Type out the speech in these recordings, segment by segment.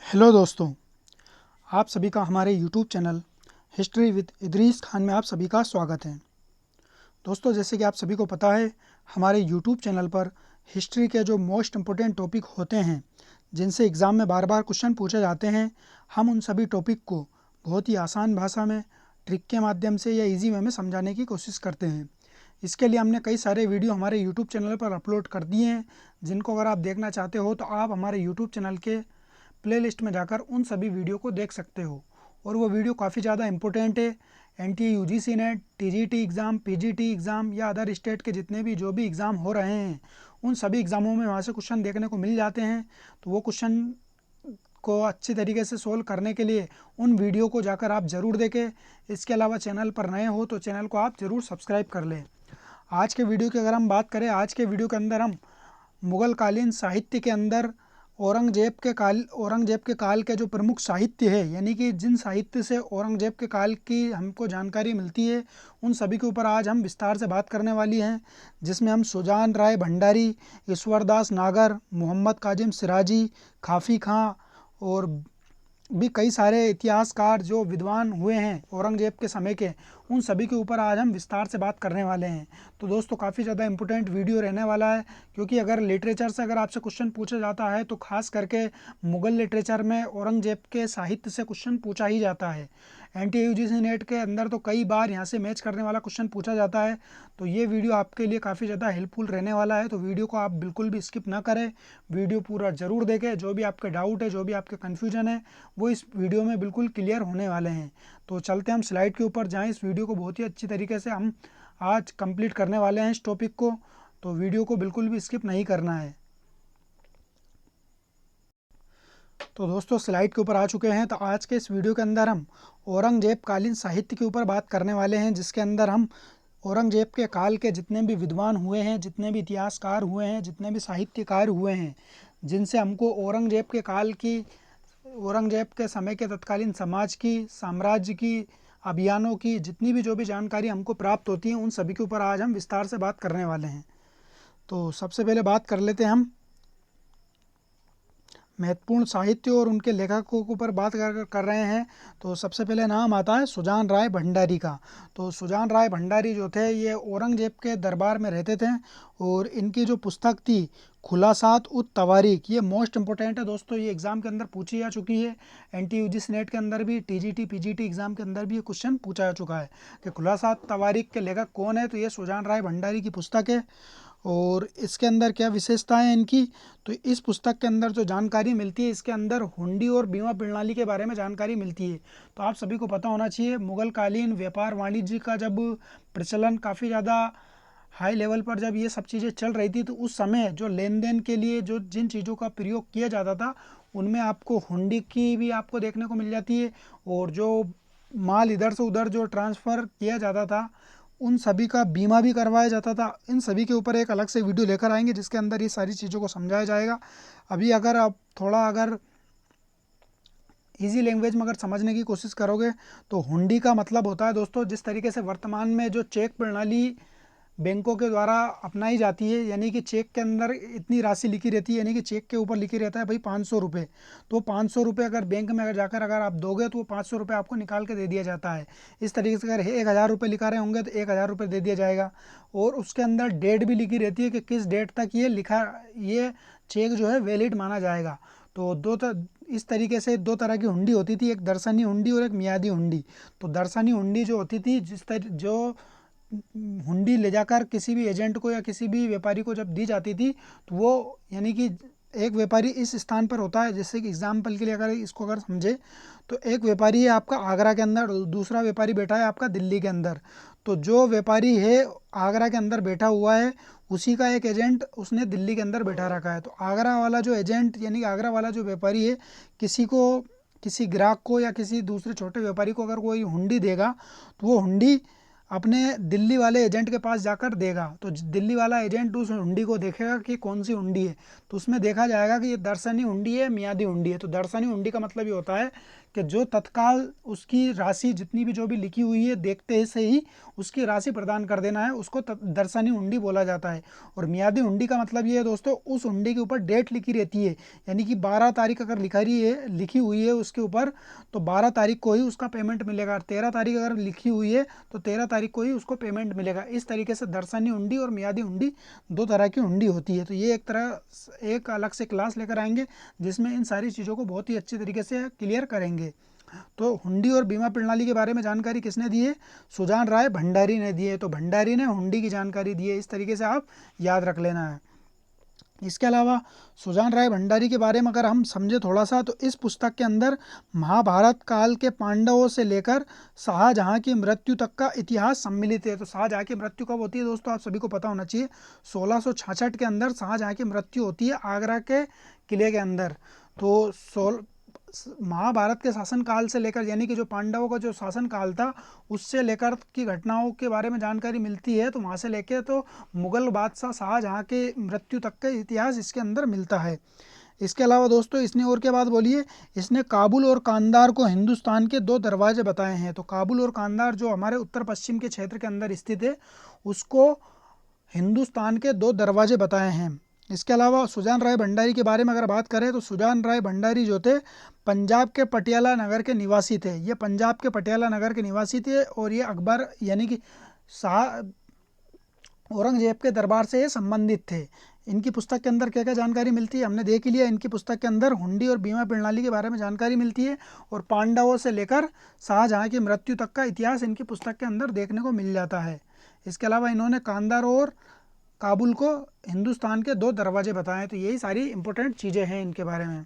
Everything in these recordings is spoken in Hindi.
हेलो दोस्तों, आप सभी का हमारे YouTube channel history with Idris Khan में आप सभी का स्वागत है। दोस्तों, जैसे कि आप सभी को पता है, हमारे यूट्यूब चैनल पर हिस्ट्री के जो मोस्ट इम्पोर्टेंट टॉपिक होते हैं, जिनसे एग्ज़ाम में बार बार क्वेश्चन पूछे जाते हैं, हम उन सभी टॉपिक को बहुत ही आसान भाषा में, ट्रिक के माध्यम से या ईजी वे में समझाने की कोशिश करते हैं। इसके लिए हमने कई सारे वीडियो हमारे यूट्यूब चैनल पर अपलोड कर दिए हैं, जिनको अगर आप देखना चाहते हो तो आप हमारे यूट्यूब चैनल के प्लेलिस्ट में जाकर उन सभी वीडियो को देख सकते हो। और वो वीडियो काफ़ी ज़्यादा इंपॉर्टेंट है। NTA UGC net, TGT exam, PGT exam या अदर स्टेट के जितने भी जो भी एग्ज़ाम हो रहे हैं, उन सभी एग्ज़ामों में वहाँ से क्वेश्चन देखने को मिल जाते हैं। तो वो क्वेश्चन को अच्छी तरीके से सोल्व करने के लिए उन वीडियो को जाकर आप ज़रूर देखें। इसके अलावा चैनल पर नए हो तो चैनल को आप ज़रूर सब्सक्राइब कर लें। आज के वीडियो की अगर हम बात करें, आज के वीडियो के अंदर हम मुग़ल कालीन साहित्य के अंदर औरंगजेब के काल के जो प्रमुख साहित्य है, यानी कि जिन साहित्य से औरंगजेब के काल की हमको जानकारी मिलती है, उन सभी के ऊपर आज हम विस्तार से बात करने वाली हैं। जिसमें हम सुजान राय भंडारी, ईश्वरदास नागर, मोहम्मद काजिम सिराजी, काफ़ी खां और भी कई सारे इतिहासकार जो विद्वान हुए हैं औरंगजेब के समय के, उन सभी के ऊपर आज हम विस्तार से बात करने वाले हैं। तो दोस्तों, काफ़ी ज़्यादा इंपॉर्टेंट वीडियो रहने वाला है, क्योंकि अगर लिटरेचर से अगर आपसे क्वेश्चन पूछा जाता है तो खास करके मुग़ल लिटरेचर में औरंगजेब के साहित्य से क्वेश्चन पूछा ही जाता है। NTA UGC नेट के अंदर तो कई बार यहाँ से मैच करने वाला क्वेश्चन पूछा जाता है। तो ये वीडियो आपके लिए काफ़ी ज़्यादा हेल्पफुल रहने वाला है, तो वीडियो को आप बिल्कुल भी स्किप ना करें, वीडियो पूरा ज़रूर देखें। जो भी आपके डाउट है, जो भी आपके कन्फ्यूजन है, वो इस वीडियो में बिल्कुल क्लियर होने वाले हैं। तो चलते हम स्लाइड के ऊपर जाएं। इस वीडियो को बहुत ही अच्छी तरीके से हम आज कंप्लीट करने वाले हैं इस टॉपिक को, तो वीडियो को बिल्कुल भी स्किप नहीं करना है। तो दोस्तों, स्लाइड के ऊपर आ चुके हैं। तो आज के इस वीडियो के अंदर हम औरंगजेब कालीन साहित्य के ऊपर बात करने वाले हैं, जिसके अंदर हम औरंगजेब के काल के जितने भी विद्वान हुए हैं, जितने भी इतिहासकार हुए हैं, जितने भी साहित्यकार हुए हैं, जिनसे हमको औरंगजेब के काल की, औरंगजेब के समय के तत्कालीन समाज की, साम्राज्य की, अभियानों की जितनी भी जो भी जानकारी हमको प्राप्त होती है, उन सभी के ऊपर आज हम विस्तार से बात करने वाले हैं। तो सबसे पहले बात कर लेते हैं हम महत्वपूर्ण साहित्य और उनके लेखकों के ऊपर बात कर रहे हैं। तो सबसे पहले नाम आता है सुजान राय भंडारी का। तो सुजान राय भंडारी जो थे, ये औरंगजेब के दरबार में रहते थे, और इनकी जो पुस्तक थी खुलासात उत तवारीख, ये मोस्ट इंपॉर्टेंट है दोस्तों। ये एग्ज़ाम के अंदर पूछी जा चुकी है। NTA UGC नेट के अंदर भी, TGT PGT एग्ज़ाम के अंदर भी ये क्वेश्चन पूछा जा चुका है कि खुलासात तवारीख के लेखक कौन है। तो ये सुजान राय भंडारी की पुस्तक है। और इसके अंदर क्या विशेषताएं हैं इनकी, तो इस पुस्तक के अंदर जो जानकारी मिलती है, इसके अंदर हुंडी और बीमा प्रणाली के बारे में जानकारी मिलती है। तो आप सभी को पता होना चाहिए, मुग़ल कालीन व्यापार वाणिज्य का जब प्रचलन काफ़ी ज़्यादा हाई लेवल पर जब ये सब चीज़ें चल रही थी, तो उस समय जो लेन देन के लिए जो जिन चीज़ों का प्रयोग किया जाता था, उनमें आपको हुंडी की भी आपको देखने को मिल जाती है। और जो माल इधर से उधर जो ट्रांसफ़र किया जाता था, उन सभी का बीमा भी करवाया जाता था। इन सभी के ऊपर एक अलग से वीडियो लेकर आएंगे, जिसके अंदर ये सारी चीज़ों को समझाया जाएगा। अभी अगर आप थोड़ा अगर इजी लैंग्वेज में अगर समझने की कोशिश करोगे, तो हुंडी का मतलब होता है दोस्तों, जिस तरीके से वर्तमान में जो चेक प्रणाली बैंकों के द्वारा अपनाई जाती है, यानी कि चेक के अंदर इतनी राशि लिखी रहती है, यानी कि चेक के ऊपर लिखी रहता है भाई 500 रुपये। तो 500 रुपये अगर बैंक में अगर जाकर अगर आप दोगे, तो वो 500 रुपये आपको निकाल के दे दिया जाता है। इस तरीके से अगर 1000 रुपये लिखा रहे होंगे, तो 1000 रुपये दे दिया जाएगा। और उसके अंदर डेट भी लिखी रहती है कि किस डेट तक ये चेक जो है वैलिड माना जाएगा। तो इस तरीके से दो तरह की हुंडी होती थी, एक दर्शनी हुंडी और एक मियादी हुंडी। तो दर्शनी हुंडी जो होती थी, जो हुंडी ले जाकर किसी भी एजेंट को या किसी भी व्यापारी को जब दी जाती थी, तो वो यानी कि एक व्यापारी इस स्थान पर होता है। जैसे कि एग्जाम्पल के लिए अगर इसको अगर समझे, तो एक व्यापारी है आपका आगरा के अंदर, दूसरा व्यापारी बैठा है आपका दिल्ली के अंदर। तो जो व्यापारी है आगरा के अंदर बैठा हुआ है, उसी का एक एजेंट उसने दिल्ली के अंदर बैठा रखा है। तो आगरा वाला जो एजेंट, यानी कि आगरा वाला जो व्यापारी है, किसी ग्राहक को या किसी दूसरे छोटे व्यापारी को अगर कोई हुंडी देगा, तो वो हुंडी अपने दिल्ली वाले एजेंट के पास जाकर देगा, तो दिल्ली वाला एजेंट उस हुंडी को देखेगा कि कौन सी हुंडी है, तो उसमें देखा जाएगा कि ये दर्शनी हुंडी है, मियादी हुंडी है। तो दर्शनी हुंडी का मतलब ये होता है कि जो तत्काल उसकी राशि जितनी भी जो भी लिखी हुई है देखते ही से ही उसकी राशि प्रदान कर देना है, उसको दर्शनी हुंडी बोला जाता है। और मियादी हुंडी का मतलब ये है दोस्तों, उस हुंडी के ऊपर डेट लिखी रहती है, यानी कि 12 तारीख अगर लिखी हुई है उसके ऊपर, तो 12 तारीख को ही उसका पेमेंट मिलेगा। 13 तारीख अगर लिखी हुई है तो 13 तारीख को ही उसको पेमेंट मिलेगा। इस तरीके से दर्शनी हुंडी और मियादी हुंडी दो तरह की हुंडी होती है। तो ये एक अलग से क्लास लेकर आएंगे जिसमें इन सारी चीज़ों को बहुत ही अच्छी तरीके से क्लियर करेंगे। तो हुंडी और बीमा प्रणाली के बारे में जानकारी किसने दी है? सुजान राय भंडारी ने दी है। तो भंडारी ने हुंडी की जानकारी दी है, इस तरीके से आप याद रख लेना है। इसके अलावा सुजान राय भंडारी के बारे में अगर हम समझे थोड़ा सा, तो इस पुस्तक के अंदर महाभारत काल के पांडवों से लेकर शाहजहां की मृत्यु तक का इतिहास सम्मिलित है। तो शाहजहां की मृत्यु कब होती है दोस्तों, आप सभी को पता होना चाहिए, 1666 के अंदर शाहजहां की मृत्यु होती है आगरा के किले के अंदर। तो महाभारत के शासनकाल से लेकर, यानी कि जो पांडवों का जो शासनकाल था उससे लेकर की घटनाओं के बारे में जानकारी मिलती है। तो वहाँ से लेकर तो मुगल बादशाह शाहजहां के मृत्यु तक का इतिहास इसके अंदर मिलता है। इसके अलावा दोस्तों इसने और क्या बात बोली है, इसने काबुल और कांधार को हिंदुस्तान के दो दरवाजे बताए हैं। तो काबुल और कांधार जो हमारे उत्तर पश्चिम के क्षेत्र के अंदर स्थित है, उसको हिंदुस्तान के दो दरवाजे बताए हैं। इसके अलावा सुजान राय भंडारी के बारे में अगर बात करें, तो सुजान राय भंडारी जो थे पंजाब के पटियाला नगर के निवासी थे। ये पंजाब के पटियाला नगर के निवासी थे और ये अकबर यानी कि शाह औरंगजेब के दरबार से ये संबंधित थे। इनकी पुस्तक के अंदर क्या क्या जानकारी मिलती है हमने देख ही लिया। इनकी पुस्तक के अंदर हुंडी और बीमा प्रणाली के बारे में जानकारी मिलती है और पांडवों से लेकर शाहजहां की मृत्यु तक का इतिहास इनकी पुस्तक के अंदर देखने को मिल जाता है। इसके अलावा इन्होंने कांधार और काबुल को हिंदुस्तान के दो दरवाजे बताए। तो यही सारी इंपॉर्टेंट चीज़ें हैं इनके बारे में।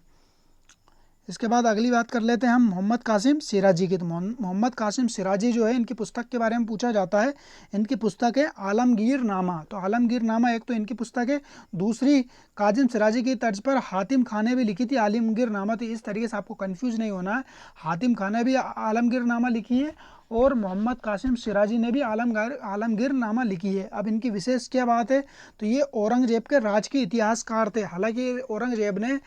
इसके बाद अगली बात कर लेते हैं हम मोहम्मद कासिम सिराजी की। तो मोहम्मद कासिम सिराजी जो है, इनकी पुस्तक के बारे में पूछा जाता है। इनकी पुस्तक है आलमगीर नामा। तो आलमगीर नामा एक तो इनकी पुस्तक है, दूसरी कासिम सिराजी की तर्ज पर हातिम खान ने भी लिखी थी आलमगीर नामा। तो इस तरीके से आपको कंफ्यूज नहीं होना है, हातिम खान ने भी आलमगीर नामा लिखी है और मोहम्मद कासिम सिराजी ने भी आलमगीर नामा लिखी है। अब इनकी विशेष क्या बात है, तो ये औरंगजेब के राज के इतिहासकार थे। हालांकि औरंगजेब ने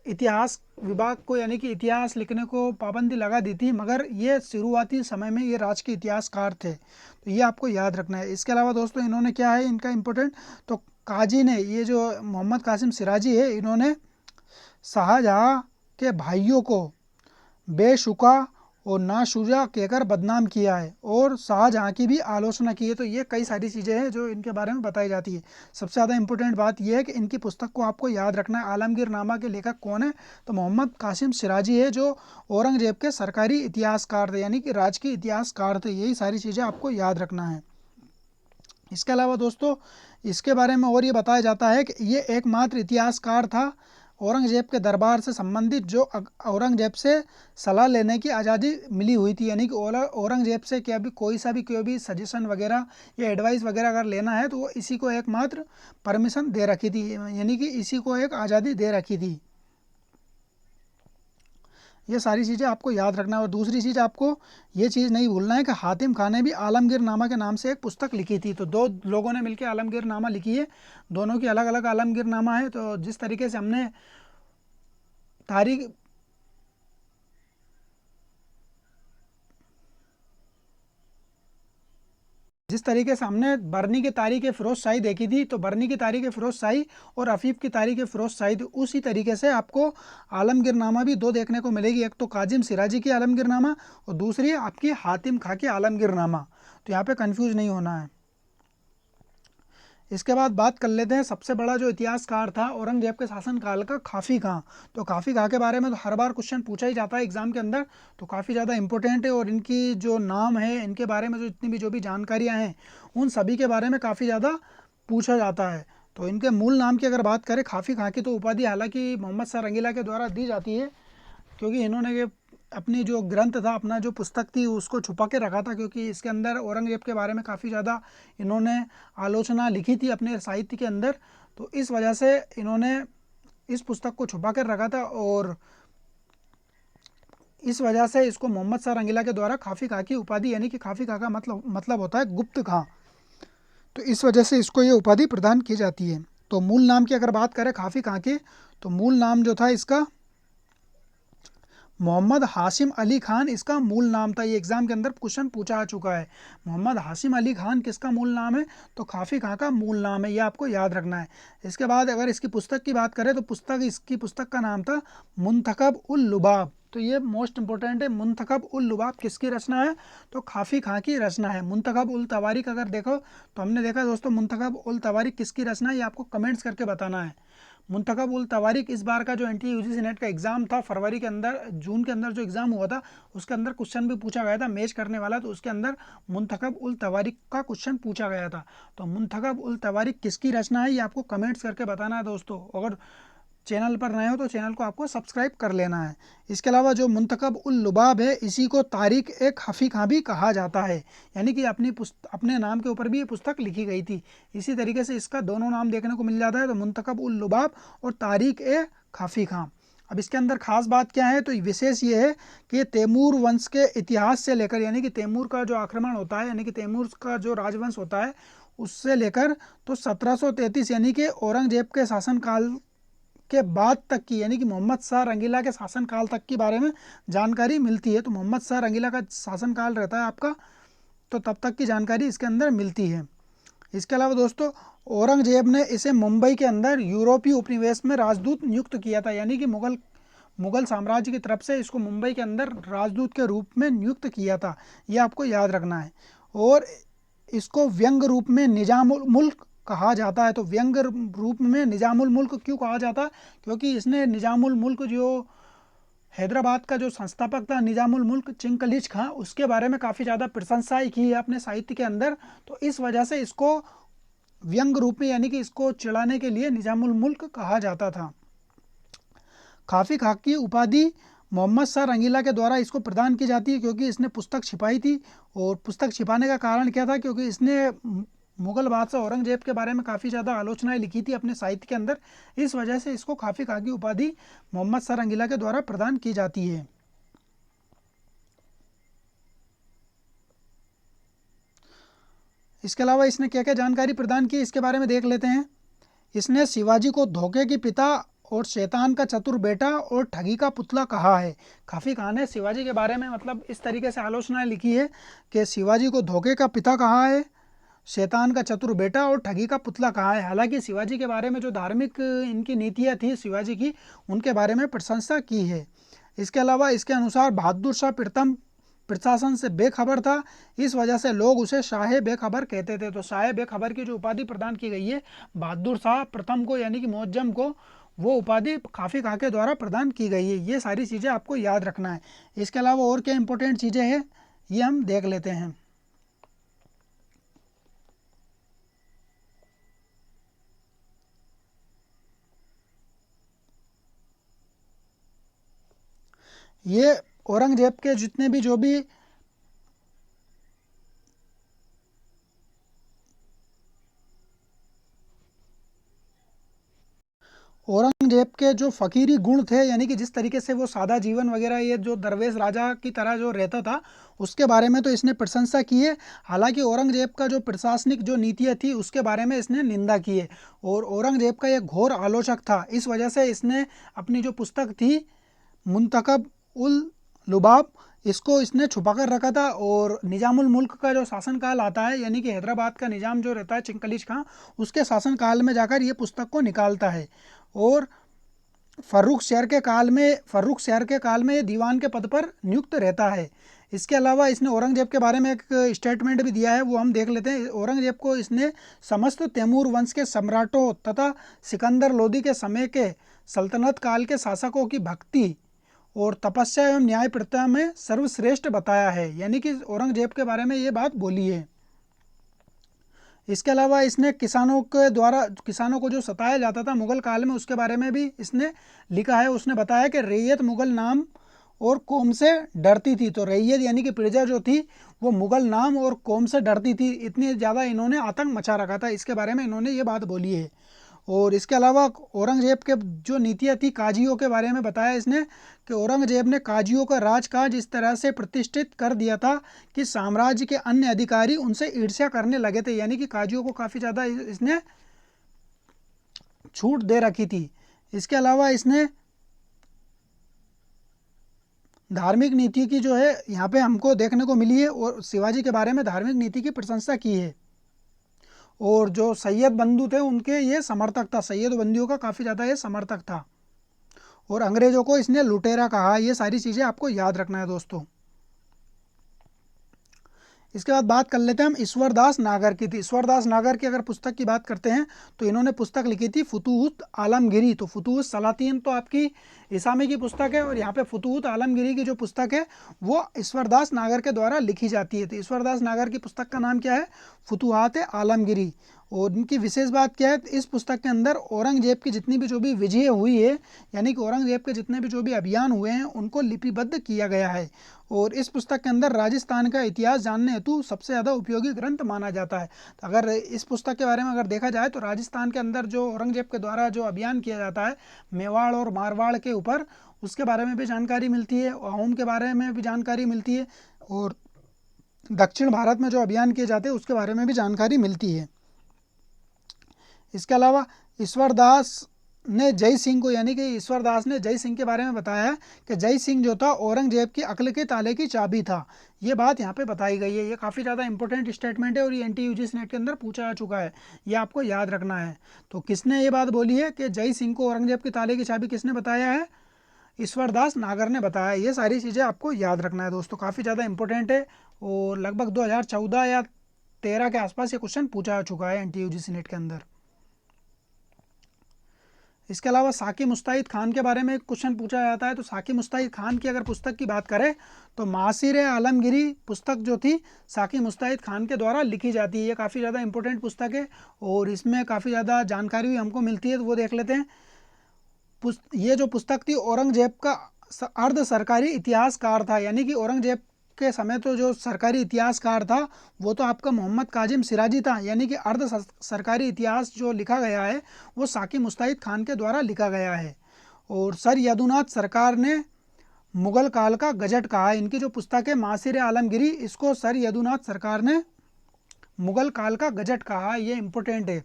इतिहास विभाग को यानी कि इतिहास लिखने को पाबंदी लगा दी थी, मगर ये शुरुआती समय में ये राज के इतिहासकार थे। तो ये आपको याद रखना है। इसके अलावा दोस्तों इन्होंने क्या है इनका इम्पोर्टेंट, तो काजी ने, ये जो मोहम्मद कासिम सिराजी है, इन्होंने शाहजहां के भाइयों को बेशुका और नाशुजा कहकर बदनाम किया है और शाहजहां की भी आलोचना की है। तो ये कई सारी चीज़ें हैं जो इनके बारे में बताई जाती है। सबसे ज़्यादा इंपॉर्टेंट बात यह है कि इनकी पुस्तक को आपको याद रखना है। आलमगीर नामा के लेखक कौन है, तो मोहम्मद कासिम सिराजी है, जो औरंगजेब के सरकारी इतिहासकार थे, यानी कि राज के इतिहासकार थे। यही सारी चीज़ें आपको याद रखना है। इसके अलावा दोस्तों इसके बारे में और ये बताया जाता है कि ये एकमात्र इतिहासकार था औरंगजेब के दरबार से संबंधित जो औरंगजेब से सलाह लेने की आज़ादी मिली हुई थी। यानी कि औरंगजेब से क्या भी कोई भी सजेशन वगैरह या एडवाइस वगैरह अगर लेना है तो वो इसी को एकमात्र परमिशन दे रखी थी, यानी कि इसी को एक आज़ादी दे रखी थी। ये सारी चीज़ें आपको याद रखना है। और दूसरी चीज़ आपको ये चीज़ नहीं भूलना है कि हातिम खान ने भी आलमगीर नामा के नाम से एक पुस्तक लिखी थी। तो दो लोगों ने मिलकर आलमगीर नामा लिखी है, दोनों की अलग अलग आलमगीर नामा है। तो जिस तरीके से हमने तारीख जिस तरीके से हमने बरनी की तारीख फ़िरोज़ शाही देखी थी, तो बरनी की तारीख फ़िरोज़ शाही और अफीफ़ की तारीख फ़िरोज़ शाही, तो उसी तरीके से आपको आलमगीर नामा भी दो देखने को मिलेगी। एक तो काजिम सिराजी की आलमगीर नामा और दूसरी आपकी हातिम खां की आलमगीर नामा। तो यहाँ पे कंफ्यूज नहीं होना है। इसके बाद बात कर लेते हैं सबसे बड़ा जो इतिहासकार था औरंगजेब के शासनकाल का, काफ़ी खां। तो काफ़ी खां के बारे में तो हर बार क्वेश्चन पूछा ही जाता है एग्जाम के अंदर, तो काफ़ी ज़्यादा इंपॉर्टेंट है। और इनकी जो नाम है, इनके बारे में जो भी जानकारियाँ हैं, उन सभी के बारे में काफ़ी ज़्यादा पूछा जाता है। तो इनके मूल नाम की अगर बात करें, काफ़ी खां की तो उपाधि हालांकि मोहम्मद शाह रंगीला के द्वारा दी जाती है, क्योंकि इन्होंने ये अपनी जो ग्रंथ था, अपना जो पुस्तक थी, उसको छुपा के रखा था, क्योंकि इसके अंदर औरंगजेब के बारे में काफ़ी ज़्यादा इन्होंने आलोचना लिखी थी अपने साहित्य के अंदर। तो इस वजह से इन्होंने इस पुस्तक को छुपा कर रखा था और इस वजह से इसको मोहम्मद शाह रंगीला के द्वारा खाफी खां की उपाधि, यानी कि खाफी खां का मतलब होता है गुप्त खां, तो इस वजह से इसको ये उपाधि प्रदान की जाती है। तो मूल नाम की अगर बात करें खाफी खां की, तो मूल नाम जो था इसका मोहम्मद हाशिम अली खान इसका मूल नाम था। ये एग्जाम के अंदर क्वेश्चन पूछा आ चुका है। मोहम्मद हाशिम अली खान किसका मूल नाम है? तो खाफी खां का मूल नाम है, ये आपको याद रखना है। इसके बाद अगर इसकी पुस्तक की बात करें तो इसकी पुस्तक का नाम था मुंतखब उल लुबाब। तो ये मोस्ट इंपॉर्टेंट है, मुंतखब उल लुबाब किसकी रचना है? तो खाफी खां की रचना है। मुंतखब उल तवारीख अगर देखो तो हमने देखा दोस्तों, मुंतखब उल तवारीख किसकी रचना है, ये आपको कमेंट्स करके बताना है। मुंतखब उल तवारीख इस बार का जो NTA-UGC नेट का एग्ज़ाम था फरवरी के अंदर, जून के अंदर जो एग्ज़ाम हुआ था उसके अंदर क्वेश्चन भी पूछा गया था मैच करने वाला, तो उसके अंदर मुंतखब उल तवारीख का क्वेश्चन पूछा गया था। तो मुंतखब उल तवारीख किसकी रचना है, ये आपको कमेंट्स करके बताना है दोस्तों। अगर चैनल पर नए हो तो चैनल को आपको सब्सक्राइब कर लेना है। इसके अलावा जो मुंतखब उल लुबाब है, इसी को तारिक ए खाफी खां भी कहा जाता है, यानी कि अपने नाम के ऊपर भी ये पुस्तक लिखी गई थी। इसी तरीके से इसका दोनों नाम देखने को मिल जाता है, तो मुंतखब उल लुबाब और तारिक ए खाफी खां। अब इसके अंदर खास बात क्या है, तो विशेष ये है कि ये तैमूर वंश के इतिहास से लेकर, यानी कि तैमूर का जो आक्रमण होता है, यानी कि तैमूर का जो राजवंश होता है उससे लेकर तो 1733 यानी कि औरंगजेब के शासनकाल के बाद तक की, यानी कि मोहम्मद शाह रंगीला के शासनकाल तक के बारे में जानकारी मिलती है। तो मोहम्मद शाह रंगीला का शासनकाल रहता है आपका, तो तब तक की जानकारी इसके अंदर मिलती है। इसके अलावा दोस्तों औरंगजेब ने इसे मुंबई के अंदर यूरोपीय उपनिवेश में राजदूत नियुक्त किया था, यानी कि मुगल साम्राज्य की तरफ से इसको मुंबई के अंदर राजदूत के रूप में नियुक्त किया था, ये आपको याद रखना है। और इसको व्यंग रूप में निजामुल मुल्क कहा जाता है। तो व्यंग रूप में निजामुल मुल्क क्यों कहा जाता है? क्योंकि इसने निजामुल मुल्क जो हैदराबाद का जो संस्थापक था निजामुल मुल्क चिंकलिज खां, उसके बारे में काफ़ी ज़्यादा प्रशंसाएं की है अपने साहित्य के अंदर, तो इस वजह से इसको व्यंग रूप में, यानी कि इसको चिढ़ाने के लिए निजामुल मुल्क कहा जाता था। खाफी खां की उपाधि मोहम्मद शाह रंगीला के द्वारा इसको प्रदान की जाती है क्योंकि इसने पुस्तक छिपाई थी। और पुस्तक छिपाने का कारण क्या था? क्योंकि इसने मुगल बादशाह औरंगजेब के बारे में काफ़ी ज़्यादा आलोचनाएं लिखी थी अपने साहित्य के अंदर, इस वजह से इसको खाफी खां की उपाधि मोहम्मद शाह रंगीला के द्वारा प्रदान की जाती है। इसके अलावा इसने क्या क्या जानकारी प्रदान की, इसके बारे में देख लेते हैं। इसने शिवाजी को धोखे के पिता और शैतान का चतुर बेटा और ठगी का पुतला कहा है। खाफी खां ने शिवाजी के बारे में मतलब इस तरीके से आलोचनाएं लिखी है कि शिवाजी को धोखे का पिता कहा है, शैतान का चतुर बेटा और ठगी का पुतला कहा है। हालांकि शिवाजी के बारे में जो धार्मिक इनकी नीतियाँ थी शिवाजी की, उनके बारे में प्रशंसा की है। इसके अलावा इसके अनुसार बहादुर शाह प्रथम प्रशासन से बेखबर था, इस वजह से लोग उसे शाह बेखबर कहते थे। तो शाह बेखबर की जो उपाधि प्रदान की गई है बहादुर शाह प्रथम को, यानी कि मुअज्जम को, वो उपाधि खाफी खां के द्वारा प्रदान की गई है। ये सारी चीज़ें आपको याद रखना है। इसके अलावा और क्या इंपॉर्टेंट चीज़ें हैं ये हम देख लेते हैं। ये औरंगजेब के जितने भी जो भी औरंगजेब के जो फ़कीरी गुण थे, यानी कि जिस तरीके से वो सादा जीवन वगैरह, ये जो दरवेश राजा की तरह जो रहता था, उसके बारे में तो इसने प्रशंसा की है। हालांकि औरंगजेब का जो प्रशासनिक जो नीतियाँ थी उसके बारे में इसने निंदा की है। और औरंगजेब का एक घोर आलोचक था, इस वजह से इसने अपनी जो पुस्तक थी मुंतखब उल लुबाब, इसको इसने छुपा कर रखा था। और निजामुल मुल्क का जो शासनकाल आता है, यानी कि हैदराबाद का निजाम जो रहता है चिंकलिज खां, उसके शासनकाल में जाकर ये पुस्तक को निकालता है। और फर्रुख शहर के काल में ये दीवान के पद पर नियुक्त रहता है। इसके अलावा इसने औरंगजेब के बारे में एक स्टेटमेंट भी दिया है, वो हम देख लेते हैं। औरंगजेब को इसने समस्त तैमूर वंश के सम्राटों तथा सिकंदर लोदी के समय के सल्तनत काल के शासकों की भक्ति और तपस्या एवं न्यायप्रियता में सर्वश्रेष्ठ बताया है, यानी कि औरंगजेब के बारे में ये बात बोली है। इसके अलावा इसने किसानों को जो सताया जाता था मुगल काल में, उसके बारे में भी इसने लिखा है। उसने बताया कि रैयत मुगल नाम और कौम से डरती थी। तो रैयत यानी कि प्रजा जो थी वो मुगल नाम और कौम से डरती थी, इतनी ज़्यादा इन्होंने आतंक मचा रखा था, इसके बारे में इन्होंने ये बात बोली है। और इसके अलावा औरंगजेब के जो नीतियाँ थी काजियों के बारे में बताया इसने कि औरंगजेब ने काजियों का राजकाज इस तरह से प्रतिष्ठित कर दिया था कि साम्राज्य के अन्य अधिकारी उनसे ईर्ष्या करने लगे थे, यानी कि काजियों को काफ़ी ज़्यादा इसने छूट दे रखी थी। इसके अलावा इसने धार्मिक नीति की जो है यहाँ पे हमको देखने को मिली है और शिवाजी के बारे में धार्मिक नीति की प्रशंसा की है। और जो सैयद बंधु थे उनके ये समर्थक था, सैयद बंधुओं का काफ़ी ज़्यादा ये समर्थक था। और अंग्रेज़ों को इसने लुटेरा कहा। ये सारी चीज़ें आपको याद रखना है दोस्तों। इसके बाद बात कर लेते हैं हम ईश्वरदास नागर की। थी ईश्वरदास नागर की अगर पुस्तक की बात करते हैं तो इन्होंने पुस्तक लिखी थी फुतूहत आलमगिरी। तो फुतूहत सलातीन तो आपकी इसामी की पुस्तक है और यहाँ पे फुतूहत आलमगिरी की जो पुस्तक है वो ईश्वरदास नागर के द्वारा लिखी जाती है। तो ईश्वरदास नागर की पुस्तक का नाम क्या है? फुतूहत आलमगिरी। और इनकी विशेष बात क्या है? इस पुस्तक के अंदर औरंगजेब की जितनी भी जो भी विजय हुई है, यानी कि औरंगजेब के जितने भी जो भी अभियान हुए हैं उनको लिपिबद्ध किया गया है। और इस पुस्तक के अंदर राजस्थान का इतिहास जानने हेतु सबसे ज़्यादा उपयोगी ग्रंथ माना जाता है। तो अगर इस पुस्तक के बारे में अगर देखा जाए तो राजस्थान के अंदर जो औरंगजेब के द्वारा जो अभियान किया जाता है मेवाड़ और मारवाड़ के ऊपर, उसके बारे में भी जानकारी मिलती है, अहोम के बारे में भी जानकारी मिलती है और दक्षिण भारत में जो अभियान किए जाते हैं उसके बारे में भी जानकारी मिलती है। इसके अलावा ईश्वरदास ने जय सिंह को, यानी कि ईश्वरदास ने जय सिंह के बारे में बताया है कि जय सिंह जो था औरंगजेब की अक्ल के ताले की चाबी था। ये बात यहाँ पे बताई गई है। ये काफ़ी ज़्यादा इंपॉर्टेंट स्टेटमेंट है और ये NTUGC नेट के अंदर पूछा जा चुका है, ये आपको याद रखना है। तो किसने ये बात बोली है कि जय सिंह को औरंगजेब के ताले की चाबी किसने बताया है? ईश्वरदास नागर ने बताया। ये सारी चीज़ें आपको याद रखना है दोस्तों, काफ़ी ज़्यादा इंपॉर्टेंट है और लगभग 2014 या 13 के आसपास ये क्वेश्चन पूछा जा चुका है NTUGC नेट के अंदर। इसके अलावा साकी मुस्ताहिद खान के बारे में क्वेश्चन पूछा जाता है। तो साकी मुस्ताहिद खान की अगर पुस्तक की बात करें तो मासिर आलमगिरी पुस्तक जो थी साकी मुस्ताहिद खान के द्वारा लिखी जाती है। ये काफ़ी ज़्यादा इंपॉर्टेंट पुस्तक है और इसमें काफ़ी ज़्यादा जानकारी भी हमको मिलती है, तो वो देख लेते हैं। ये जो पुस्तक थी औरंगजेब का अर्ध सरकारी इतिहासकार था, यानी कि औरंगजेब के समय तो जो सरकारी इतिहासकार था वो तो आपका मोहम्मद काजिम सिराजी था, यानी कि अर्ध सरकारी इतिहास जो लिखा गया है वो साकी मुस्ताहिद खान के द्वारा लिखा गया है। और सर यदुनाथ सरकार ने मुगल काल का गजट कहा है। इनकी जो पुस्तक है मासिर आलमगिरी, इसको सर यदुनाथ सरकार ने मुगल काल का गजट कहा, ये इम्पोर्टेंट है।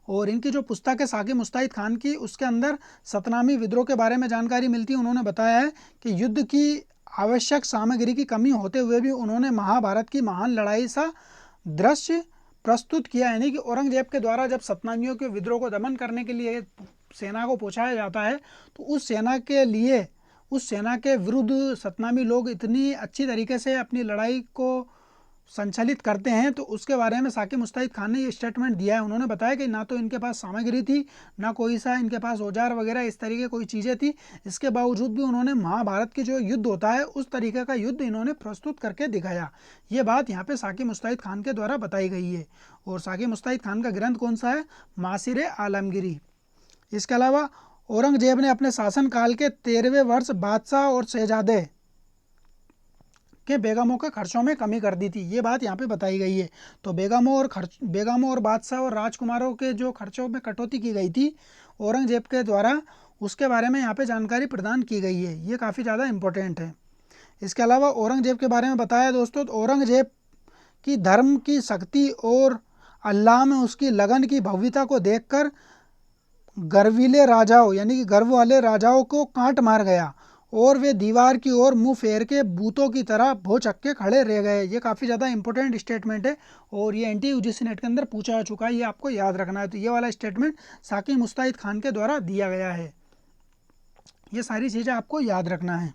और इनकी जो पुस्तक है साकी मुस्ताहिद खान की, उसके अंदर सतनामी विद्रोह के बारे में जानकारी मिलती है। उन्होंने बताया है कि युद्ध की आवश्यक सामग्री की कमी होते हुए भी उन्होंने महाभारत की महान लड़ाई सा दृश्य प्रस्तुत किया, यानी कि औरंगजेब के द्वारा जब सतनामियों के विद्रोह को दमन करने के लिए सेना को पहुँचाया जाता है तो उस सेना के लिए, उस सेना के विरुद्ध सतनामी लोग इतनी अच्छी तरीके से अपनी लड़ाई को संचालित करते हैं, तो उसके बारे में साकी मुस्ताहिद खान ने ये स्टेटमेंट दिया है। उन्होंने बताया कि ना तो इनके पास सामग्री थी, ना कोई सा इनके पास औजार वगैरह इस तरीके कोई चीज़ें थी, इसके बावजूद भी उन्होंने महाभारत की जो युद्ध होता है उस तरीके का युद्ध इन्होंने प्रस्तुत करके दिखाया। ये बात यहाँ पे साकी मुस्ताहिद खान के द्वारा बताई गई है। और साकी मुस्ताहिद खान का ग्रंथ कौन सा है? मासिर आलमगिरी। इसके अलावा औरंगजेब ने अपने शासनकाल के 13वें वर्ष बादशाह और शहजादे के बेगमों के खर्चों में कमी कर दी थी, ये बात यहाँ पे बताई गई है। तो बेगमों और बादशाह और राजकुमारों के जो खर्चों में कटौती की गई थी औरंगजेब के द्वारा, उसके बारे में यहाँ पे जानकारी प्रदान की गई है। ये काफ़ी ज़्यादा इम्पोर्टेंट है। इसके अलावा औरंगजेब के बारे में बताया दोस्तों, तो औरंगजेब की धर्म की शक्ति और अल्लाह में उसकी लगन की भव्यता को देखकर गर्वीले राजाओं, यानी कि गर्व वाले राजाओं को काट मार गया और वे दीवार की ओर मुंह फेर के बूतों की तरह भौचक्के खड़े रह गए। ये काफ़ी ज़्यादा इंपॉर्टेंट स्टेटमेंट है और ये NTUGC नेट के अंदर पूछा जा चुका है, ये आपको याद रखना है। तो ये वाला स्टेटमेंट साकी मुस्ताहिद खान के द्वारा दिया गया है। ये सारी चीज़ें आपको याद रखना है।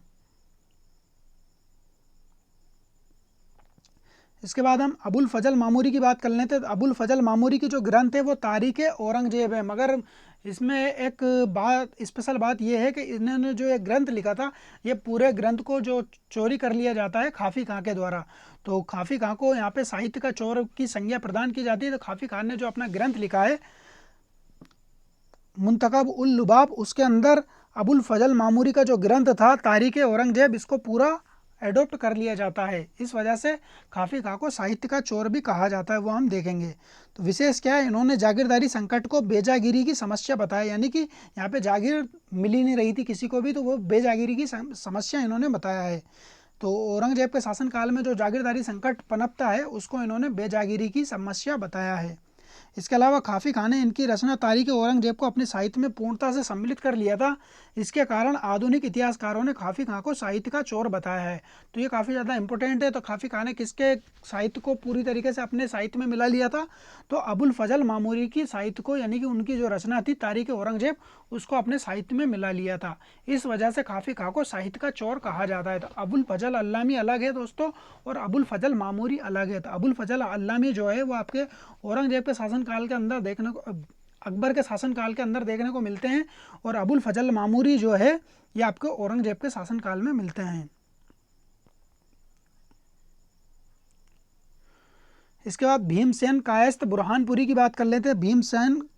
इसके बाद हम अबुल फजल मामूरी की बात कर लेते हैं। अबुल फजल मामूरी की जो ग्रंथ है वो तारीख़ औरंगजेब है, मगर इसमें एक बात, स्पेशल बात ये है कि इन्होंने जो एक ग्रंथ लिखा था, ये पूरे ग्रंथ को जो चोरी कर लिया जाता है खाफी खां के द्वारा। तो खाफी खां को यहाँ पे साहित्य का चोर की संज्ञा प्रदान की जाती है। तो खाफी खां ने जो अपना ग्रंथ लिखा है मुंतखब उल लुबाब, उसके अंदर अबुल फजल मामूरी का जो ग्रंथ था तारीख़ औरंगजेब, इसको पूरा एडोप्ट कर लिया जाता है। इस वजह से काफ़ी खां को साहित्य का चोर भी कहा जाता है, वो हम देखेंगे। तो विशेष क्या है, इन्होंने जागीरदारी संकट को बेजागिरी की समस्या बताया, यानी कि यहाँ पे जागीर मिल ही नहीं रही थी किसी को भी, तो वो बेजागिरी की समस्या इन्होंने बताया है। तो औरंगजेब के शासनकाल में जो जागीरदारी संकट पनपता है उसको इन्होंने बेजागिरी की समस्या बताया है। इसके अलावा काफ़ी खां ने इनकी रचना तारीख औरंगजेब को अपने साहित्य में पूर्णता से सम्मिलित कर लिया था। इसके कारण आधुनिक इतिहासकारों ने काफ़ी खां को साहित्य का चोर बताया है। तो ये काफ़ी ज़्यादा इंपॉर्टेंट है। तो काफ़ी खां ने किसके साहित्य को पूरी तरीके से अपने साहित्य में मिला लिया था, तो अबुल फजल मामूरी की साहित्य को, यानी कि उनकी जो रचना थी तारीख औरंगजेब, उसको अपने साहित्य में मिला लिया था। इस वजह से काफ़ी खां को साहित्य का चोर कहा जाता है। तो अबुल फजल अल्लामी अलग है दोस्तों, और अबुल फजल मामूरी अलग है। तो अबुल फजल अल्लामी जो है वो आपके औरंगजेब के शासनकाल के अंदर देखने को, अकबर के शासनकाल के अंदर देखने को मिलते हैं, और अबुल फजल मामूरी जो है ये आपको औरंगजेब के शासनकाल में मिलते हैं। इसके बाद भीमसेन कायस्थ बुरहानपुरी की बात कर लेते हैं। भीमसेन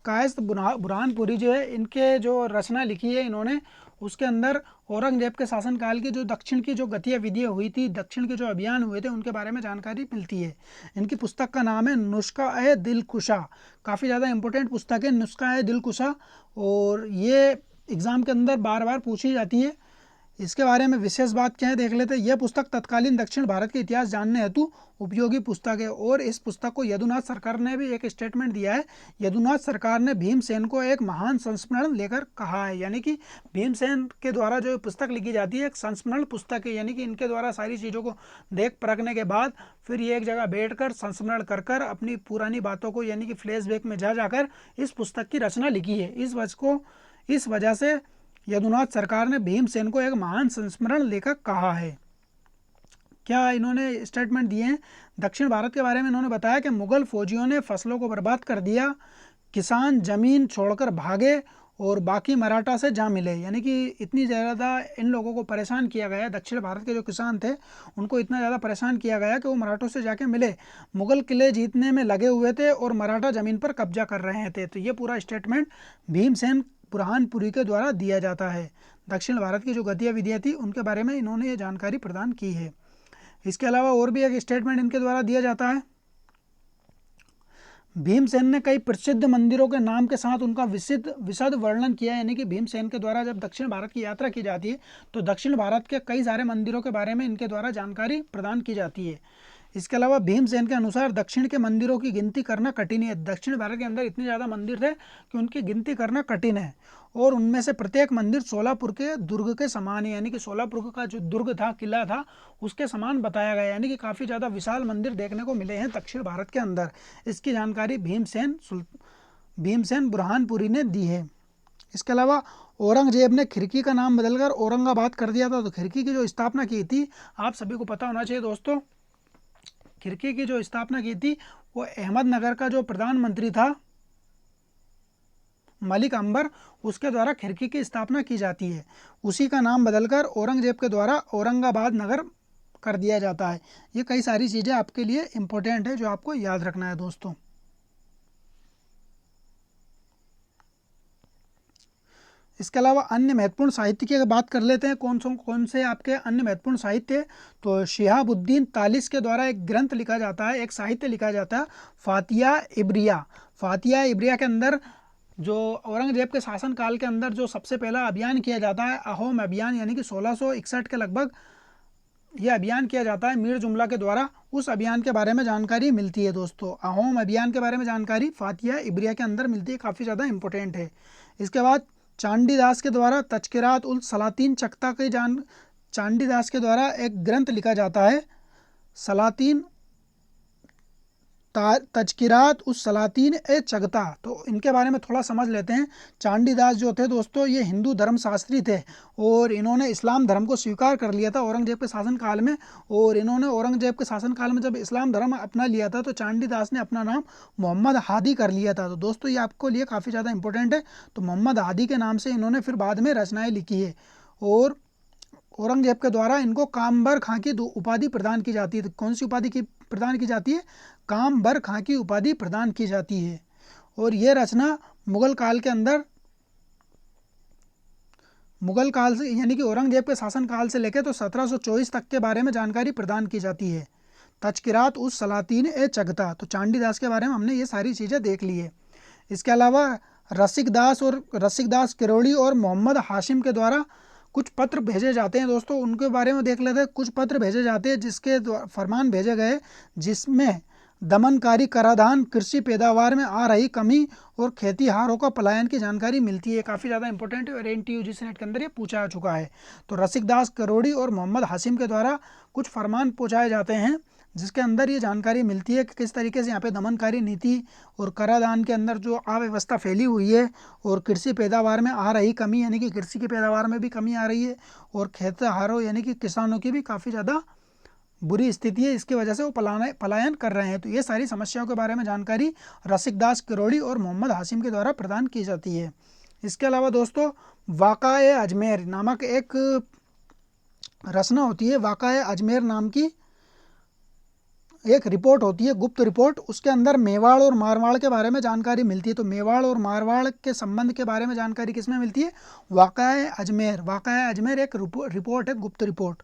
कायस्थ बुरहानपुरी जो है, इनके जो रचना लिखी है इन्होंने, उसके अंदर औरंगजेब के शासनकाल की जो दक्षिण की जो गतिविधियाँ हुई थी, दक्षिण के जो अभियान हुए थे, उनके बारे में जानकारी मिलती है। इनकी पुस्तक का नाम है नुस्खा ए दिलकुशा। काफ़ी ज़्यादा इंपॉर्टेंट पुस्तक है नुस्खा ए दिलकुशा, और ये एग्ज़ाम के अंदर बार बार पूछी जाती है। इसके बारे में विशेष बात क्या है देख लेते हैं। यह पुस्तक तत्कालीन दक्षिण भारत के इतिहास जानने हेतु उपयोगी पुस्तक है, और इस पुस्तक को यदुनाथ सरकार ने भी एक स्टेटमेंट दिया है। यदुनाथ सरकार ने भीमसेन को एक महान संस्मरण लेकर कहा है, यानी कि भीमसेन के द्वारा जो पुस्तक लिखी जाती है एक संस्मरण पुस्तक है, यानी कि इनके द्वारा सारी चीज़ों को देख परखने के बाद फिर ये एक जगह बैठकर संस्मरण कर कर अपनी पुरानी बातों को, यानी कि फ्लैशबैक में जा जाकर इस पुस्तक की रचना लिखी है। इस वजह से यदुनाथ सरकार ने भीमसेन को एक महान संस्मरण लेकर कहा है। क्या इन्होंने स्टेटमेंट दिए हैं? दक्षिण भारत के बारे में इन्होंने बताया कि मुगल फौजियों ने फसलों को बर्बाद कर दिया, किसान जमीन छोड़कर भागे और बाकी मराठा से जा मिले, यानी कि इतनी ज़्यादा इन लोगों को परेशान किया गया। दक्षिण भारत के जो किसान थे उनको इतना ज़्यादा परेशान किया गया कि वो मराठों से जाके मिले, मुगल किले जीतने में लगे हुए थे और मराठा ज़मीन पर कब्जा कर रहे थे। तो ये पूरा स्टेटमेंट भीमसेन बुरहानपुरी के द्वारा दिया जाता है। दक्षिण भारत की जो गतिविधियाँ थी उनके बारे में इन्होंने ये जानकारी प्रदान की है। इसके अलावा और भी एक स्टेटमेंट इनके द्वारा दिया जाता है। भीमसेन ने कई प्रसिद्ध मंदिरों के नाम के साथ उनका विशद वर्णन किया है, यानी कि भीमसेन के द्वारा जब दक्षिण भारत की यात्रा की जाती है तो दक्षिण भारत के कई सारे मंदिरों के बारे में इनके द्वारा जानकारी प्रदान की जाती है। इसके अलावा भीमसेन के अनुसार दक्षिण के मंदिरों की गिनती करना कठिन है। दक्षिण भारत के अंदर इतने ज़्यादा मंदिर थे कि उनकी गिनती करना कठिन है, और उनमें से प्रत्येक मंदिर सोलापुर के दुर्ग के समान है, यानी कि सोलापुर का जो दुर्ग था, किला था, उसके समान बताया गया, यानी कि काफ़ी ज़्यादा विशाल मंदिर देखने को मिले हैं दक्षिण भारत के अंदर। इसकी जानकारी भीमसेन बुरहानपुरी ने दी है। इसके अलावा औरंगजेब ने खिरकी का नाम बदलकर औरंगाबाद कर दिया था। तो खिरकी की जो स्थापना की थी, आप सभी को पता होना चाहिए दोस्तों, खिरकी की जो स्थापना की थी वो अहमदनगर का जो प्रधानमंत्री था मलिक अंबर, उसके द्वारा खिरकी की स्थापना की जाती है। उसी का नाम बदलकर औरंगजेब के द्वारा औरंगाबाद नगर कर दिया जाता है। ये कई सारी चीज़ें आपके लिए इम्पोर्टेंट है जो आपको याद रखना है दोस्तों। इसके अलावा अन्य महत्वपूर्ण साहित्य की अगर बात कर लेते हैं, कौन से आपके अन्य महत्वपूर्ण साहित्य, तो शिहाबुद्दीन तालिस के द्वारा एक ग्रंथ लिखा जाता है, एक साहित्य लिखा जाता है, फातिया इब्रिया। फातिया इब्रिया के अंदर जो औरंगजेब के शासनकाल के अंदर जो सबसे पहला अभियान किया जाता है, अहोम अभियान, यानी कि 1661 के लगभग यह अभियान किया जाता है मीर जुमला के द्वारा। उस अभियान के बारे में जानकारी मिलती है दोस्तों। अहोम अभियान के बारे में जानकारी फातिया इब्रिया के अंदर मिलती है, काफ़ी ज़्यादा इंपॉर्टेंट है। इसके बाद चांडीदास के द्वारा तज़किरात उल सलातीन चकता के चांडीदास के द्वारा एक ग्रंथ लिखा जाता है, सलातीन तज़किरात उस सलातीन ए चगता। तो इनके बारे में थोड़ा समझ लेते हैं। चांडीदास जो थे दोस्तों, ये हिंदू धर्मशास्त्री थे, और इन्होंने इस्लाम धर्म को स्वीकार कर लिया था औरंगजेब के शासनकाल में। और इन्होंने औरंगजेब के शासनकाल में जब इस्लाम धर्म अपना लिया था तो चांडीदास ने अपना नाम मोहम्मद हादी कर लिया था। तो दोस्तों ये आपको लिए काफ़ी ज़्यादा इंपॉर्टेंट है। तो मोहम्मद हादी के नाम से इन्होंने फिर बाद में रचनाएँ लिखी है, और औरंगजेब के द्वारा इनको कामबर खां की उपाधि प्रदान की जाती है। तो कौन सी उपाधि की प्रदान की जाती है? कामबर खां की उपाधि प्रदान की जाती है। और यह रचना मुगल काल के अंदर मुगल काल से यानी कि औरंगजेब के शासन काल से लेकर तो 1724 तक के बारे में जानकारी प्रदान की जाती है। तज़किरात उस सलातीन ए चगता, तो चांडीदास के बारे में हमने ये सारी चीज़ें देख ली है। इसके अलावा रसिकदास किरोड़ी और मोहम्मद हाशिम के द्वारा कुछ पत्र भेजे जाते हैं दोस्तों, उनके बारे में देख लेते हैं। कुछ पत्र भेजे जाते हैं जिसके फरमान भेजे गए, जिसमें दमनकारी कराधान, कृषि पैदावार में आ रही कमी और खेतीहारों का पलायन की जानकारी मिलती है। काफ़ी ज़्यादा इंपॉर्टेंट और NTUGC नेट के अंदर ये पूछा जा चुका है। तो रसिकदास किरोड़ी और मोहम्मद हाशिम के द्वारा कुछ फरमान पहुँचाए जाते हैं जिसके अंदर ये जानकारी मिलती है कि किस तरीके से यहाँ पे दमनकारी नीति और कराधान के अंदर जो अव्यवस्था फैली हुई है, और कृषि पैदावार में आ रही कमी यानी कि कृषि की पैदावार में भी कमी आ रही है, और खेतहारों यानी कि किसानों की भी काफ़ी ज़्यादा बुरी स्थिति है, इसकी वजह से वो पलायन कर रहे हैं। तो ये सारी समस्याओं के बारे में जानकारी रसिकदास किरोड़ी और मोहम्मद हाशिम के द्वारा प्रदान की जाती है। इसके अलावा दोस्तों वाक़ाए अजमेर नामक एक रचना होती है। वाक़ाए अजमेर नाम की एक रिपोर्ट होती है, गुप्त रिपोर्ट। उसके अंदर मेवाड़ और मारवाड़ के बारे में जानकारी मिलती है। तो मेवाड़ और मारवाड़ के संबंध के बारे में जानकारी किसमें मिलती है? वाक़ाए अजमेर। वाक़ाए अजमेर एक रिपोर्ट है, गुप्त रिपोर्ट।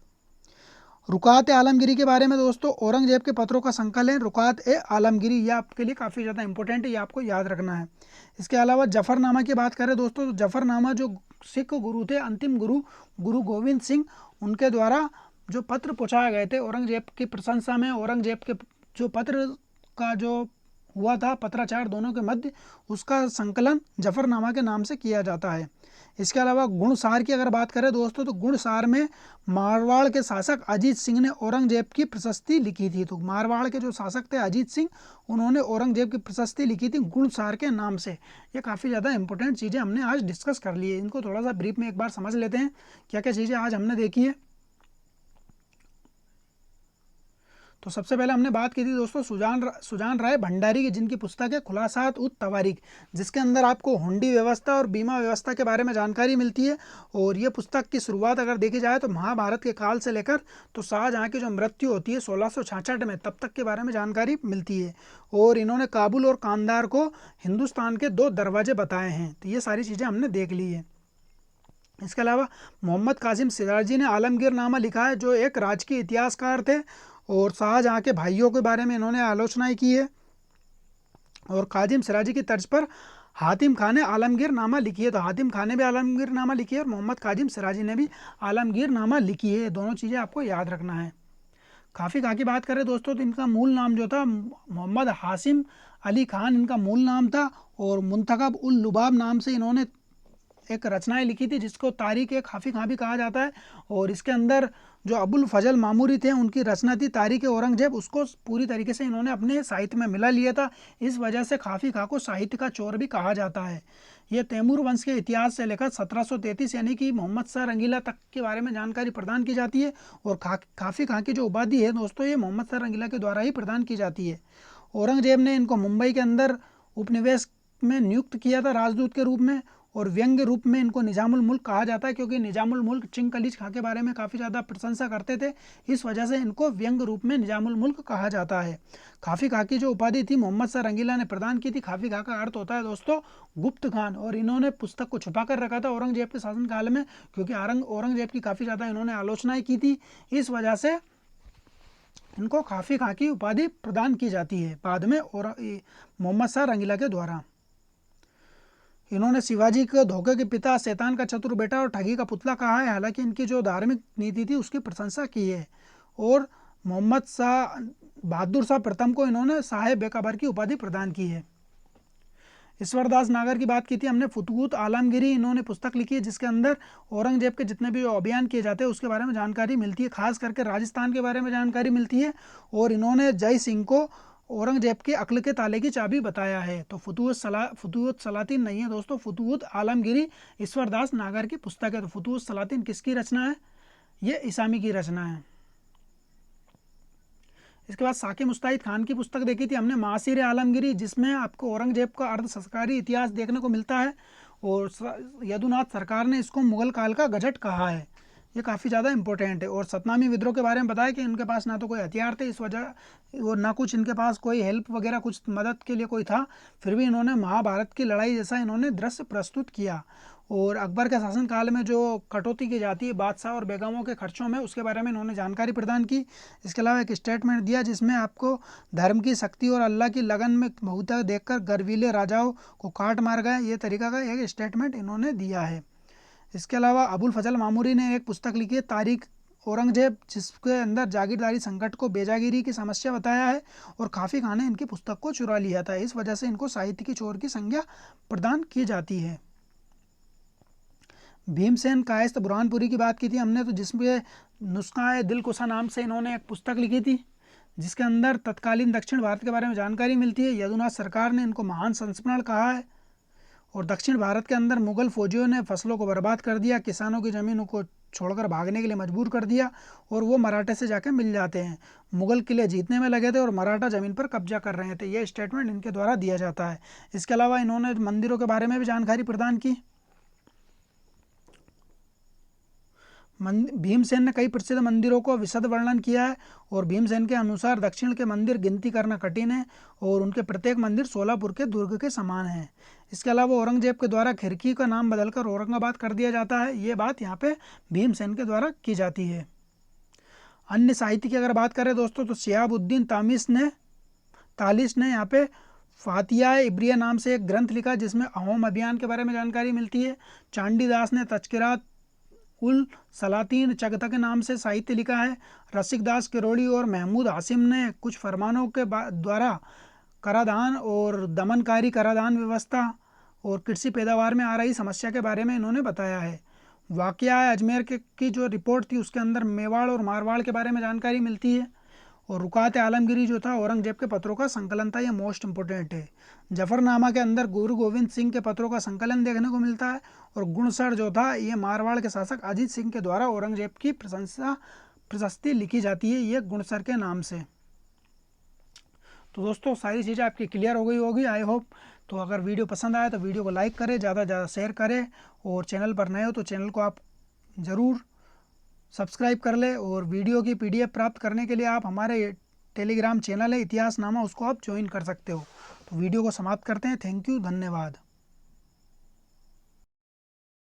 रुकात ए आलमगिरी के बारे में दोस्तों, औरंगजेब के पत्रों का संकलन रुकात ए आलमगिरी, ये आपके लिए काफ़ी ज़्यादा इंपॉर्टेंट है, ये आपको याद रखना है। इसके अलावा जफरनामा की बात करें दोस्तों, तो जफरनामा जो सिख गुरु थे, अंतिम गुरु गोविंद सिंह, उनके द्वारा जो पत्र पहुँचाए गए थे औरंगजेब की प्रशंसा में, औरंगजेब के जो पत्र का जो हुआ था पत्राचार दोनों के मध्य, उसका संकलन जफरनामा के नाम से किया जाता है। इसके अलावा गुणसार की अगर बात करें दोस्तों, तो गुणसार में मारवाड़ के शासक अजीत सिंह ने औरंगजेब की प्रशस्ति लिखी थी। तो मारवाड़ के जो शासक थे अजीत सिंह, उन्होंने औरंगजेब की प्रशस्ति लिखी थी गुणसार के नाम से। ये काफ़ी ज़्यादा इंपॉर्टेंट चीज़ें हमने आज डिस्कस कर ली है, इनको थोड़ा सा ब्रीफ में एक बार समझ लेते हैं क्या क्या चीज़ें आज हमने देखी है। तो सबसे पहले हमने बात की थी दोस्तों सुजान राय भंडारी की, जिनकी पुस्तक है खुलासात उत तवारीख, जिसके अंदर आपको हुंडी व्यवस्था और बीमा व्यवस्था के बारे में जानकारी मिलती है। और ये पुस्तक की शुरुआत अगर देखी जाए तो महाभारत के काल से लेकर तो शाहजहाँ की जो मृत्यु होती है 1666 में, तब तक के बारे में जानकारी मिलती है। और इन्होंने काबुल और कांधार को हिंदुस्तान के 2 दरवाजे बताए हैं। तो ये सारी चीज़ें हमने देख ली है। इसके अलावा मोहम्मद कासिम सिराजी ने आलमगीरनामा लिखा है, जो एक राजकीय इतिहासकार थे, और शाहजहाँ के भाइयों के बारे में इन्होंने आलोचनाएं की है। और कासिम सिराजी की तर्ज पर हातिम खान ने आलमगीरनामा लिखी है। तो हातिम खान ने भी आलमगीरनामा लिखी है और मोहम्मद कासिम सिराजी ने भी आलमगीरनामा लिखी है। दोनों चीज़ें आपको याद रखना है। काफ़ी खां की बात करें दोस्तों, तो इनका मूल नाम जो था मोहम्मद हाशिम अली खान इनका मूल नाम था, और मुंतखब उल लुबाब नाम से इन्होंने एक रचनाएं लिखी थी, जिसको तारीख ए खाफी खां भी कहा जाता है। और इसके अंदर जो अबुल फजल मामूरी थे, उनकी रचना थी तारीख औरंगजेब, उसको पूरी तरीके से इन्होंने अपने साहित्य में मिला लिया था। इस वजह से खाफी खां को साहित्य का चोर भी कहा जाता है। ये तैमूर वंश के इतिहास से लेकर 1733 यानी कि मोहम्मद शाह रंगीला तक के बारे में जानकारी प्रदान की जाती है। और काफ़ी खां की जो उपाधि है दोस्तों, ये मोहम्मद शाह रंगीला के द्वारा ही प्रदान की जाती है। औरंगजेब ने इनको मुंबई के अंदर उपनिवेश में नियुक्त किया था राजदूत के रूप में, और व्यंग्य रूप में इनको निजामुल मुल्क कहा जाता है, क्योंकि निजामुल मुल्क चिंगकलीज खां के बारे में काफ़ी ज़्यादा प्रशंसा करते थे। इस वजह से इनको व्यंग्य रूप में निजामुल मुल्क कहा जाता है। खाफी खां की जो उपाधि थी मोहम्मद शाह रंगीला ने प्रदान की थी। खाफी खां का अर्थ होता है दोस्तों गुप्त खान, और इन्होंने पुस्तक को छुपा कर रखा था औरंगजेब के शासनकाल में, क्योंकि औरंगजेब की काफ़ी ज़्यादा इन्होंने आलोचनाएं की थी। इस वजह से इनको खाफी खां की उपाधि प्रदान की जाती है बाद में और मोहम्मद शाह रंगीला के द्वारा। इन्होंने शिवाजी के धोखे के पिता, शैतान का चतुर बेटा और ठगी का पुतला कहा है। हालांकि इनकी जो धार्मिक नीति थी उसकी प्रशंसा की है। और मोहम्मद शाह बहादुर शाह प्रथम को इन्होंने साहेब बेकाबर की उपाधि प्रदान की है। ईश्वरदास नागर की बात की थी हमने, फुतूहत आलमगिरी इन्होंने पुस्तक लिखी है, जिसके अंदर औरंगजेब के जितने भी अभियान किए जाते हैं उसके बारे में जानकारी मिलती है, खास करके राजस्थान के बारे में जानकारी मिलती है। और इन्होंने जय सिंह को औरंगजेब के अक्ल के ताले की चाबी बताया है। तो फुतूहत सलातीन नहीं है दोस्तों, फुतूहत आलमगिरी ईश्वरदास नागर की पुस्तक है। तो फुतूहत सलातीन किसकी रचना है? ये इसामी की रचना है। इसके बाद साकी मुस्ताहिद खान की पुस्तक देखी थी हमने, मासिर आलमगिरी, जिसमें आपको औरंगजेब का अर्ध संस्कारी इतिहास देखने को मिलता है। और यदुनाथ सरकार ने इसको मुगल काल का गजट कहा है। ये काफ़ी ज़्यादा इंपॉर्टेंट है। और सतनामी विद्रोह के बारे में बताया कि इनके पास ना तो कोई हथियार थे, इस वजह और ना कुछ इनके पास कोई हेल्प वगैरह कुछ मदद के लिए कोई था, फिर भी इन्होंने महाभारत की लड़ाई जैसा इन्होंने दृश्य प्रस्तुत किया। और अकबर के शासनकाल में जो कटौती की जाती है बादशाह और बेगमों के खर्चों में, उसके बारे में इन्होंने जानकारी प्रदान की। इसके अलावा एक स्टेटमेंट दिया जिसमें आपको धर्म की शक्ति और अल्लाह की लगन में बहुता देखकर गर्वीले राजाओं को काट मार गए, ये तरीका का एक स्टेटमेंट इन्होंने दिया है। इसके अलावा अबुल फजल मामूरी ने एक पुस्तक लिखी है तारीख औरंगजेब, जिसके अंदर जागीरदारी संकट को बेजागिरी की समस्या बताया है और काफ़ी खां ने इनकी पुस्तक को चुरा लिया था। इस वजह से इनको साहित्य की चोर की संज्ञा प्रदान की जाती है। भीमसेन कायस्थ बुरहानपुरी की बात की थी हमने, तो जिसमें नुस्खा दिल कुशा नाम से इन्होंने एक पुस्तक लिखी थी, जिसके अंदर तत्कालीन दक्षिण भारत के बारे में जानकारी मिलती है। यदुनाथ सरकार ने इनको महान संस्मरण कहा है। और दक्षिण भारत के अंदर मुगल फौजियों ने फसलों को बर्बाद कर दिया, किसानों की ज़मीनों को छोड़कर भागने के लिए मजबूर कर दिया और वो मराठे से जाके मिल जाते हैं। मुगल किले जीतने में लगे थे और मराठा ज़मीन पर कब्जा कर रहे थे, ये स्टेटमेंट इनके द्वारा दिया जाता है। इसके अलावा इन्होंने मंदिरों के बारे में भी जानकारी प्रदान की। भीमसेन ने कई प्रसिद्ध मंदिरों को विशद वर्णन किया है और भीमसेन के अनुसार दक्षिण के मंदिर गिनती करना कठिन है और उनके प्रत्येक मंदिर सोलापुर के दुर्ग के समान हैं। इसके अलावा औरंगजेब के द्वारा खिरकी का नाम बदलकर औरंगाबाद कर दिया जाता है, ये बात यहाँ पे भीमसेन के द्वारा की जाती है। अन्य साहित्य की अगर बात करें दोस्तों, तो शिहाबुद्दीन तालिस ने यहाँ पे फातिया इब्रिया नाम से एक ग्रंथ लिखा जिसमें अहोम अभियान के बारे में जानकारी मिलती है। चांडीदास ने तज़किरात उल सलातीन चगता के नाम से साहित्य लिखा है। रसिकदास किरोड़ी और महमूद हासिम ने कुछ फरमानों के द्वारा कराधान और दमनकारी कराधान व्यवस्था और कृषि पैदावार में आ रही समस्या के बारे में इन्होंने बताया है। वाक़या अजमेर की जो रिपोर्ट थी उसके अंदर मेवाड़ और मारवाड़ के बारे में जानकारी मिलती है। और रुकात आलमगिरी जो था औरंगजेब के पत्रों का संकलन था, ये मोस्ट इंपॉर्टेंट है। जफरनामा के अंदर गुरु गोविंद सिंह के पत्रों का संकलन देखने को मिलता है। और गुणसर जो था ये मारवाड़ के शासक अजीत सिंह के द्वारा औरंगजेब की प्रशस्ति लिखी जाती है, ये गुणसर के नाम से। तो दोस्तों सारी चीज़ें आपकी क्लियर हो गई होगी आई होप। तो अगर वीडियो पसंद आए तो वीडियो को लाइक करें, ज़्यादा से ज़्यादा शेयर करें और चैनल पर नए हो तो चैनल को आप ज़रूर सब्सक्राइब कर ले। और वीडियो की PDF प्राप्त करने के लिए आप हमारे टेलीग्राम चैनल है इतिहासनामा, उसको आप ज्वाइन कर सकते हो। तो वीडियो को समाप्त करते हैं। थैंक यू, धन्यवाद।